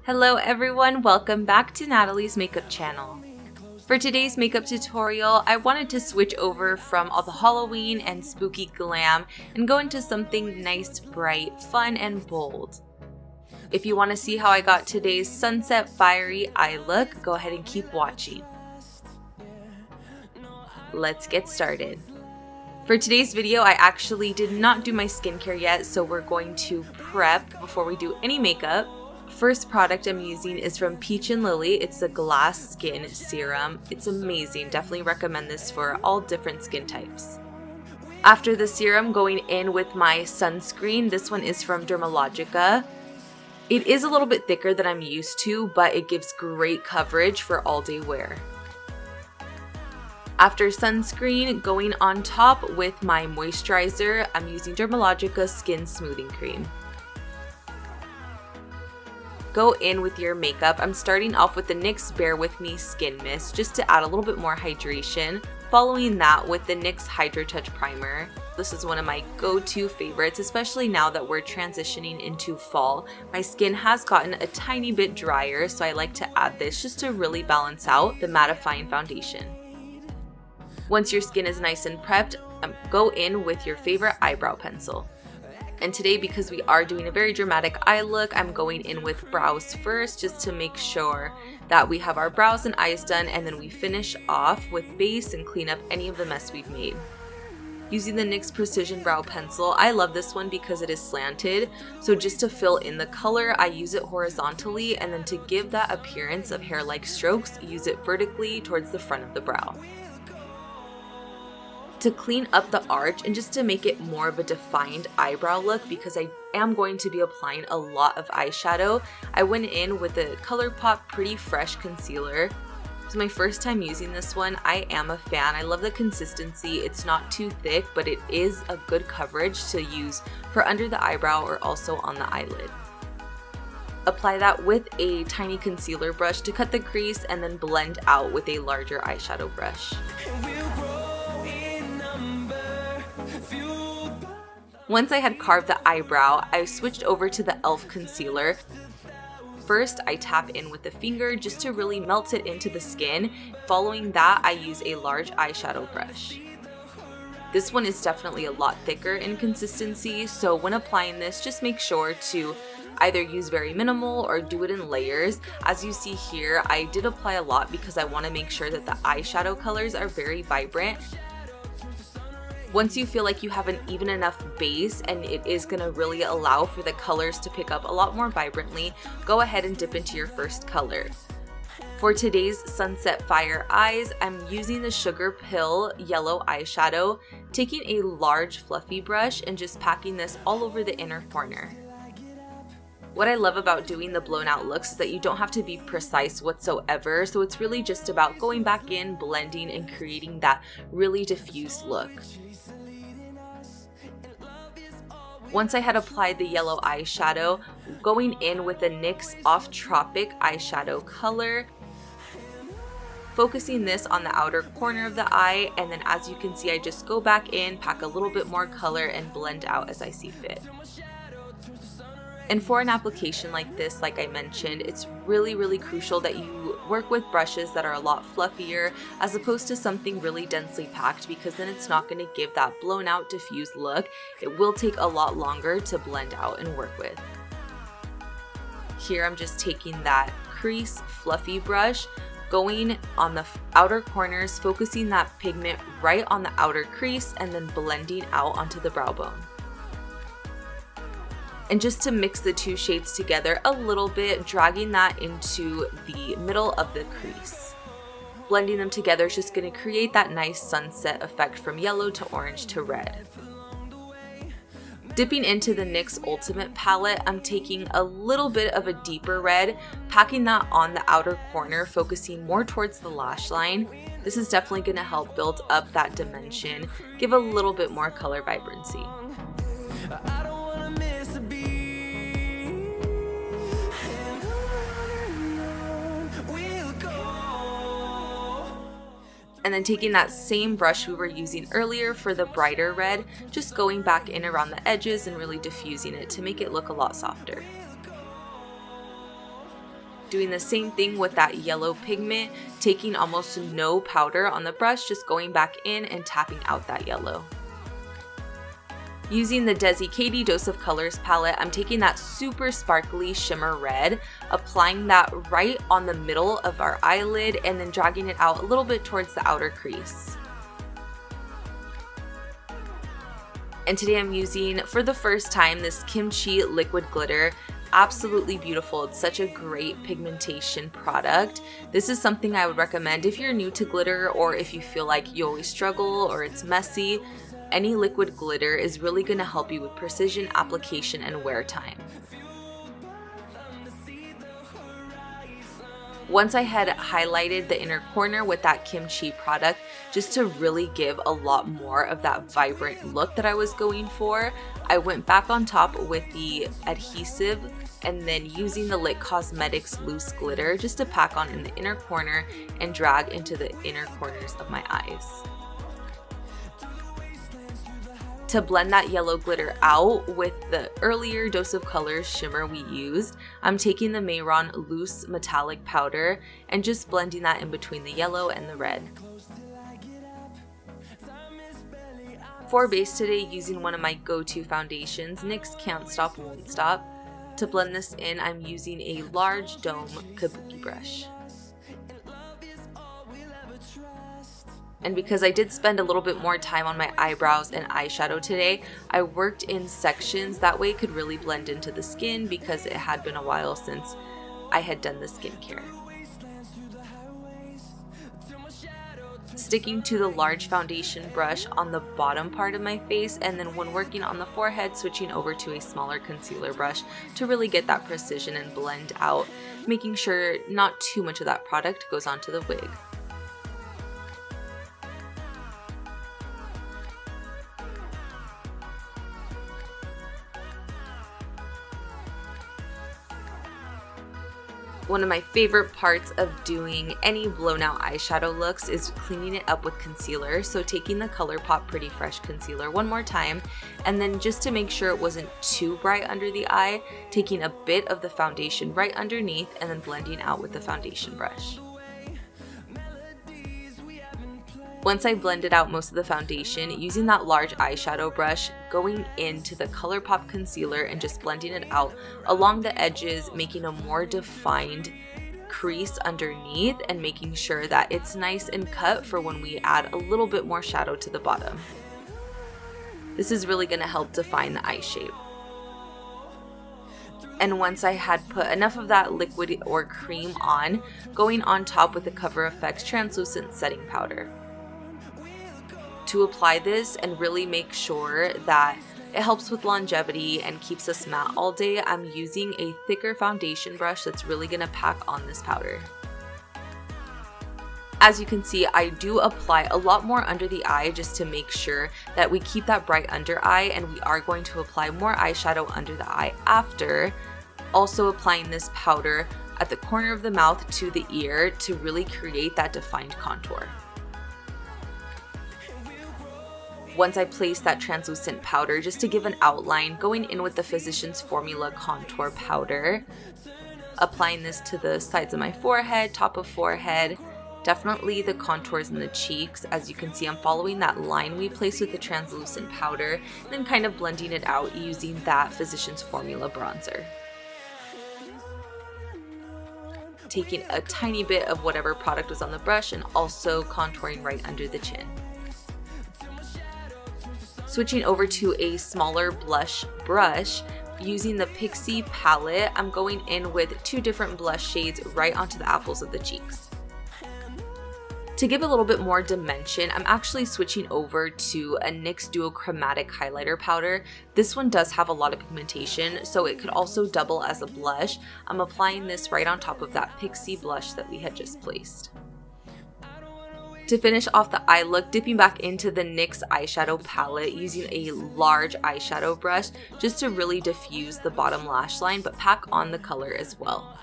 Hello everyone, welcome back to Natalie's makeup channel. For today's makeup tutorial, I wanted to switch over from all the Halloween and spooky glam and go into something nice, bright, fun, and bold. If you want to see how I got today's sunset fiery eye look, go ahead and keep watching. Let's get started. For today's video, I actually did not do my skincare yet, so we're going to prep before we do any makeup. First product I'm using is from Peach & Lily. It's a glass skin serum. It's amazing. Definitely recommend this for all different skin types. After the serum, going in with my sunscreen. This one is from Dermalogica. It is a little bit thicker than I'm used to, but it gives great coverage for all day wear. After sunscreen, going on top with my moisturizer, I'm using Dermalogica Skin Smoothing Cream. Go in with your makeup. I'm starting off with the NYX Bear With Me Skin Mist just to add a little bit more hydration. Following that with the NYX Hydro Touch Primer. This is one of my go-to favorites, especially now that we're transitioning into fall. My skin has gotten a tiny bit drier, so I like to add this just to really balance out the mattifying foundation. Once your skin is nice and prepped, go in with your favorite eyebrow pencil. And today, because we are doing a very dramatic eye look, I'm going in with brows first just to make sure that we have our brows and eyes done, and then we finish off with base and clean up any of the mess we've made. Using the NYX Precision Brow Pencil, I love this one because it is slanted, so just to fill in the color, I use it horizontally, and then to give that appearance of hair-like strokes, use it vertically towards the front of the brow. To clean up the arch and just to make it more of a defined eyebrow look, because I am going to be applying a lot of eyeshadow, I went in with the ColourPop Pretty Fresh Concealer. It's my first time using this one. I am a fan. I love the consistency. It's not too thick, but it is a good coverage to use for under the eyebrow or also on the eyelid. Apply that with a tiny concealer brush to cut the crease and then blend out with a larger eyeshadow brush. Once I had carved the eyebrow, I switched over to the e.l.f. concealer. First, I tap in with the finger just to really melt it into the skin. Following that, I use a large eyeshadow brush. This one is definitely a lot thicker in consistency, so when applying this, just make sure to either use very minimal or do it in layers. As you see here, I did apply a lot because I want to make sure that the eyeshadow colors are very vibrant. Once you feel like you have an even enough base and it is going to really allow for the colors to pick up a lot more vibrantly, go ahead and dip into your first color. For today's Sunset Fire Eyes, I'm using the Sugar Pill Yellow Eyeshadow, taking a large fluffy brush and just packing this all over the inner corner. What I love about doing the blown out looks is that you don't have to be precise whatsoever, so it's really just about going back in, blending, and creating that really diffused look. Once I had applied the yellow eyeshadow, going in with the NYX Off Tropic eyeshadow color, focusing this on the outer corner of the eye, and then as you can see, I just go back in, pack a little bit more color, and blend out as I see fit. And for an application like this, like I mentioned, it's really crucial that you work with brushes that are a lot fluffier as opposed to something really densely packed, because then it's not going to give that blown out diffused look. It will take a lot longer to blend out and work with. Here I'm just taking that crease fluffy brush, going on the outer corners, focusing that pigment right on the outer crease, and then blending out onto the brow bone. And just to mix the two shades together a little bit, dragging that into the middle of the crease. Blending them together is just going to create that nice sunset effect from yellow to orange to red. Dipping into the NYX Ultimate palette, I'm taking a little bit of a deeper red, packing that on the outer corner, focusing more towards the lash line. This is definitely going to help build up that dimension, give a little bit more color vibrancy. And then taking that same brush we were using earlier for the brighter red, just going back in around the edges and really diffusing it to make it look a lot softer. Doing the same thing with that yellow pigment, taking almost no powder on the brush, just going back in and tapping out that yellow. Using the Desi Katie Dose of Colors palette, I'm taking that super sparkly shimmer red, applying that right on the middle of our eyelid, and then dragging it out a little bit towards the outer crease. And today I'm using, for the first time, this Kimchi liquid glitter. Absolutely beautiful. It's such a great pigmentation product. This is something I would recommend if you're new to glitter, or if you feel like you always struggle or it's messy. Any liquid glitter is really going to help you with precision, application, and wear time. Once I had highlighted the inner corner with that Kimchi product, just to really give a lot more of that vibrant look that I was going for, I went back on top with the adhesive and then using the Lit Cosmetics loose glitter just to pack on in the inner corner and drag into the inner corners of my eyes. To blend that yellow glitter out with the earlier Dose of Colors shimmer we used, I'm taking the Mayron loose metallic powder and just blending that in between the yellow and the red. For base today, using one of my go-to foundations, NYX Can't Stop Won't Stop. To blend this in, I'm using a large dome kabuki brush. And because I did spend a little bit more time on my eyebrows and eyeshadow today, I worked in sections. That way it could really blend into the skin because it had been a while since I had done the skincare. Sticking to the large foundation brush on the bottom part of my face, and then when working on the forehead, switching over to a smaller concealer brush to really get that precision and blend out, making sure not too much of that product goes onto the wig. One of my favorite parts of doing any blown out eyeshadow looks is cleaning it up with concealer. So taking the ColourPop Pretty Fresh concealer one more time, and then just to make sure it wasn't too bright under the eye, taking a bit of the foundation right underneath and then blending out with the foundation brush. Once I blended out most of the foundation, using that large eyeshadow brush, going into the ColourPop concealer and just blending it out along the edges, making a more defined crease underneath and making sure that it's nice and cut for when we add a little bit more shadow to the bottom. This is really going to help define the eye shape. And once I had put enough of that liquid or cream on, going on top with the Cover FX translucent setting powder. To apply this and really make sure that it helps with longevity and keeps us matte all day, I'm using a thicker foundation brush that's really going to pack on this powder. As you can see, I do apply a lot more under the eye just to make sure that we keep that bright under eye, and we are going to apply more eyeshadow under the eye after. Also applying this powder at the corner of the mouth to the ear to really create that defined contour. Once I place that translucent powder, just to give an outline, going in with the Physicians Formula contour powder, applying this to the sides of my forehead, top of forehead, definitely the contours in the cheeks. As you can see, I'm following that line we placed with the translucent powder, and then kind of blending it out using that Physicians Formula bronzer. Taking a tiny bit of whatever product was on the brush and also contouring right under the chin. Switching over to a smaller blush brush, using the Pixie palette, I'm going in with two different blush shades right onto the apples of the cheeks. To give a little bit more dimension, I'm actually switching over to a NYX Duochromatic highlighter powder. This one does have a lot of pigmentation, so it could also double as a blush. I'm applying this right on top of that Pixie blush that we had just placed. To finish off the eye look, dipping back into the NYX eyeshadow palette, using a large eyeshadow brush just to really diffuse the bottom lash line, but pack on the color as well.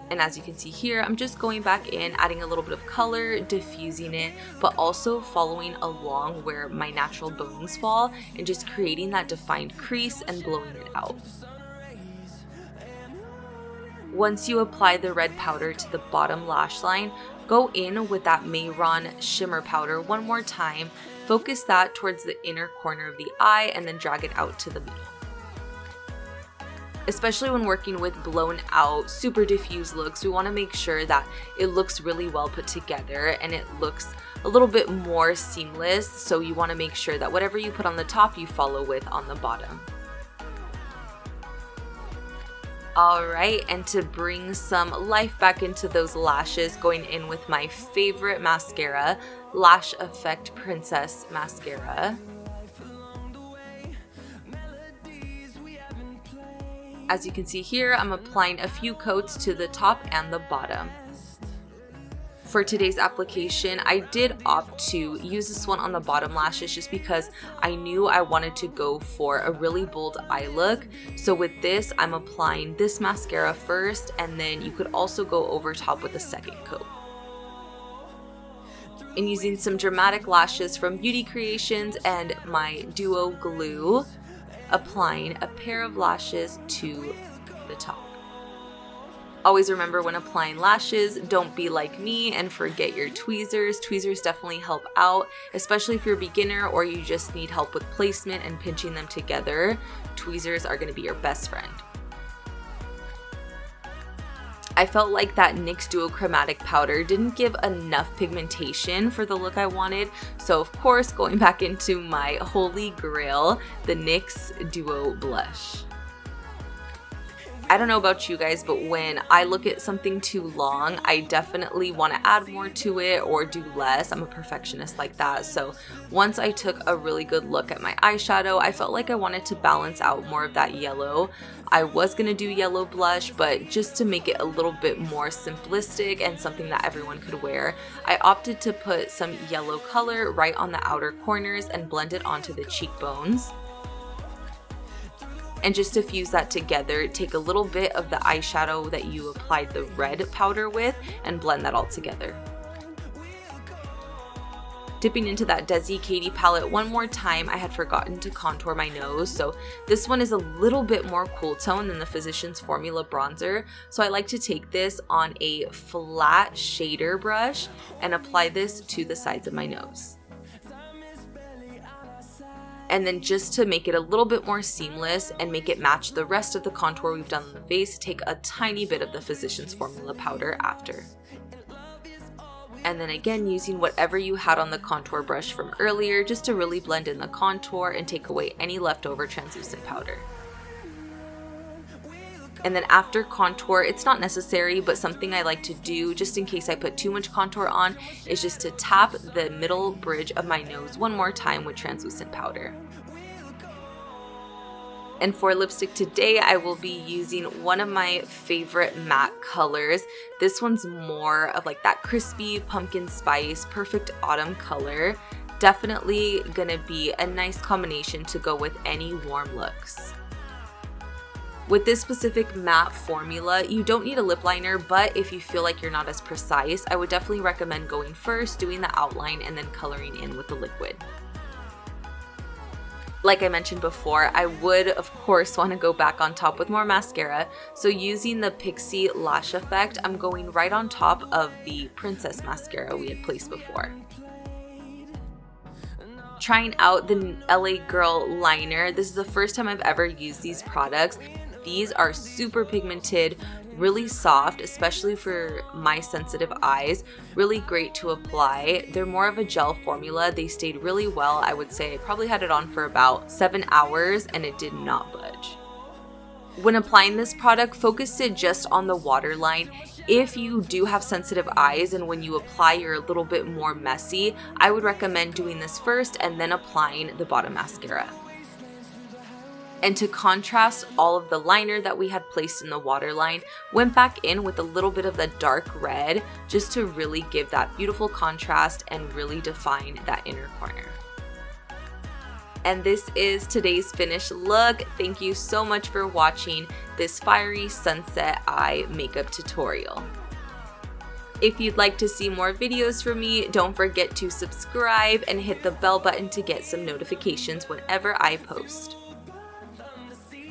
And as you can see here, I'm just going back in, adding a little bit of color, diffusing it, but also following along where my natural bones fall and just creating that defined crease and blowing it out. Once you apply the red powder to the bottom lash line, go in with that Mayron shimmer powder one more time, focus that towards the inner corner of the eye, and then drag it out to the middle. Especially when working with blown out, super diffuse looks, we want to make sure that it looks really well put together and it looks a little bit more seamless, so you want to make sure that whatever you put on the top, you follow with on the bottom. Alright, and to bring some life back into those lashes, going in with my favorite mascara, Lash Effect Princess Mascara. As you can see here, I'm applying a few coats to the top and the bottom. For today's application, I did opt to use this one on the bottom lashes just because I knew I wanted to go for a really bold eye look. So with this, I'm applying this mascara first, and then you could also go over top with a second coat. And using some dramatic lashes from Beauty Creations and my Duo Glue, applying a pair of lashes to the top. Always remember, when applying lashes, don't be like me and forget your tweezers. Tweezers definitely help out, especially if you're a beginner or you just need help with placement and pinching them together. Tweezers are going to be your best friend. I felt like that NYX Duo Chromatic Powder didn't give enough pigmentation for the look I wanted, so of course going back into my holy grail, the NYX Duo Blush. I don't know about you guys, but when I look at something too long, I definitely want to add more to it or do less. I'm a perfectionist like that. So once I took a really good look at my eyeshadow, I felt like I wanted to balance out more of that yellow. I was going to do yellow blush, but just to make it a little bit more simplistic and something that everyone could wear, I opted to put some yellow color right on the outer corners and blend it onto the cheekbones. And just to fuse that together, take a little bit of the eyeshadow that you applied the red powder with and blend that all together. Dipping into that Desi Katy palette one more time, I had forgotten to contour my nose, so this one is a little bit more cool tone than the Physicians Formula bronzer, so I like to take this on a flat shader brush and apply this to the sides of my nose. And then just to make it a little bit more seamless and make it match the rest of the contour we've done on the face, take a tiny bit of the Physicians Formula powder after. And then again, using whatever you had on the contour brush from earlier just to really blend in the contour and take away any leftover translucent powder. And then after contour, it's not necessary, but something I like to do just in case I put too much contour on is just to tap the middle bridge of my nose one more time with translucent powder. And for lipstick today, I will be using one of my favorite matte colors. This one's more of like that crispy pumpkin spice, perfect autumn color. Definitely gonna be a nice combination to go with any warm looks. With this specific matte formula, you don't need a lip liner, but if you feel like you're not as precise, I would definitely recommend going first, doing the outline, and then coloring in with the liquid. Like I mentioned before, I would of course want to go back on top with more mascara, so using the Pixie Lash Effect, I'm going right on top of the Princess mascara we had placed before. Trying out the LA Girl liner. This is the first time I've ever used these products. These are super pigmented, really soft, especially for my sensitive eyes. Really great to apply. They're more of a gel formula. They stayed really well. I would say I probably had it on for about 7 hours and it did not budge. When applying this product, focus it just on the waterline. If you do have sensitive eyes and when you apply you're a little bit more messy, I would recommend doing this first and then applying the bottom mascara. And to contrast all of the liner that we had placed in the waterline, went back in with a little bit of the dark red just to really give that beautiful contrast and really define that inner corner. And this is today's finished look. Thank you so much for watching this fiery sunset eye makeup tutorial. If you'd like to see more videos from me, don't forget to subscribe and hit the bell button to get some notifications whenever I post.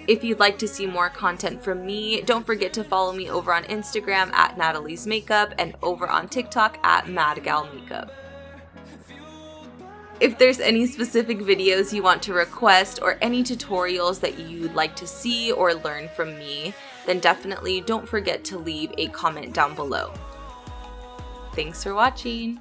If you'd like to see more content from me, don't forget to follow me over on Instagram at Natalie's Makeup and over on TikTok at MadGalMakeup. If there's any specific videos you want to request or any tutorials that you'd like to see or learn from me, then definitely don't forget to leave a comment down below. Thanks for watching!